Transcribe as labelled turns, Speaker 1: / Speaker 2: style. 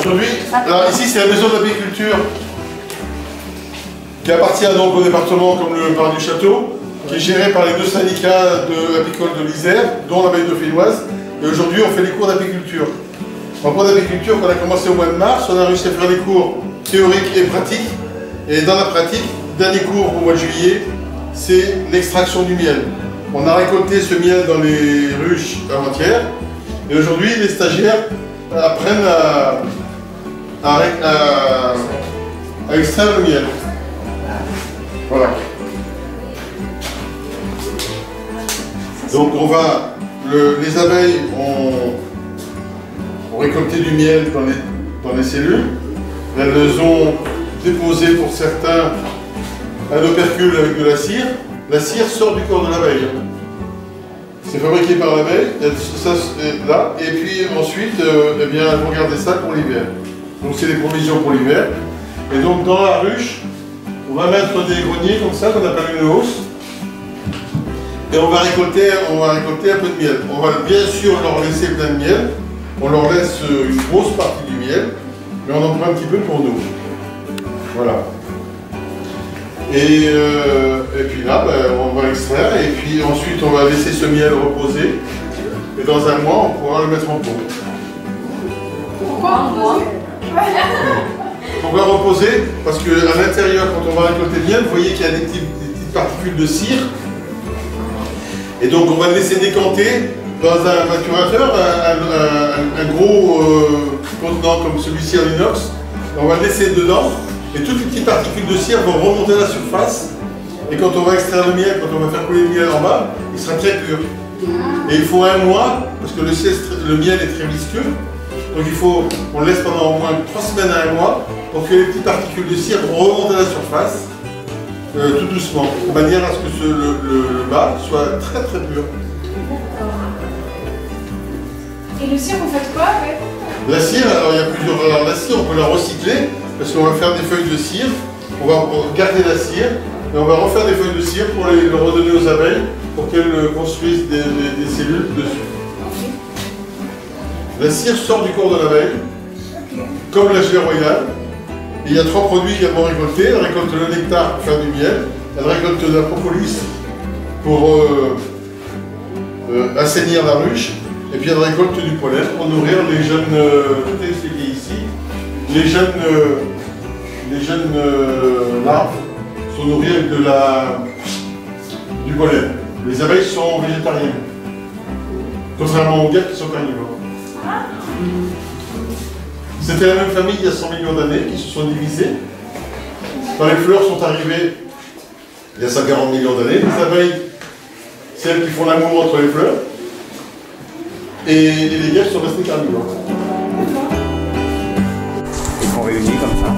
Speaker 1: Aujourd'hui, alors ici c'est la maison d'apiculture qui appartient donc au département comme le parc du château, qui est géré par les deux syndicats apicoles de l'Isère, dont l'abbaye dauphinoise. Et aujourd'hui on fait les cours d'apiculture. En cours d'apiculture, qu'on a commencé au mois de mars, on a réussi à faire des cours théoriques et pratiques. Et dans la pratique, dernier cours au mois de juillet, c'est l'extraction du miel. On a récolté ce miel dans les ruches avant-hier. Et aujourd'hui, les stagiaires apprennent à extraire le miel. Voilà. Donc les abeilles ont récolté du miel dans les cellules. Elles ont déposé pour certains un opercule avec de la cire. La cire sort du corps de l'abeille. C'est fabriqué par l'abeille, ça c'est là, et puis ensuite, eh bien, elles vont garder ça pour l'hiver. Donc c'est des provisions pour l'hiver. Et donc dans la ruche, on va mettre des greniers comme ça, qu'on appelle une hausse. Et on va récolter un peu de miel. On va bien sûr leur laisser plein de miel. On leur laisse une grosse partie du miel, mais on en prend un petit peu pour nous. Voilà. Et puis là, on va extraire et puis ensuite on va laisser ce miel reposer. Et dans un mois, on pourra le mettre en pot.
Speaker 2: Pourquoi un mois?
Speaker 1: On va reposer parce qu'à l'intérieur, quand on va récolter le miel, vous voyez qu'il y a des petites particules de cire. Et donc on va le laisser décanter dans un maturateur, un gros contenant comme celui-ci en inox. On va le laisser dedans. Et toutes les petites particules de cire vont remonter à la surface. Et quand on va extraire le miel, quand on va faire couler le miel en bas, il sera très pur. Et il faut un mois, parce que le miel est très visqueux. Donc on le laisse pendant au moins 3 semaines à un mois pour que les petites particules de cire remontent à la surface, tout doucement, de manière à ce que le bas soit très très pur.
Speaker 2: Et le cire, vous faites quoi avec?
Speaker 1: La cire, alors il y a plusieurs. Alors la cire, on peut la recycler. Parce qu'on va faire des feuilles de cire, on va garder la cire, et on va refaire des feuilles de cire pour le redonner aux abeilles, pour qu'elles construisent des cellules dessus. La cire sort du corps de l'abeille, comme la gelée royale. Et il y a 3 produits également récoltés. Elle récolte le nectar pour faire du miel, elle récolte la propolis pour assainir la ruche, et puis elle récolte du pollen pour nourrir les jeunes, tout est expliqué ici, les jeunes larves sont nourries avec du pollen. Les abeilles sont végétariennes, contrairement aux guêpes qui sont carnivores. C'était la même famille il y a 100 millions d'années qui se sont divisées. Quand les fleurs sont arrivées il y a 140 millions d'années, les abeilles, c'est elles qui font l'amour entre les fleurs, et les guêpes sont restées carnivores.
Speaker 3: Ils sont réunis comme ça.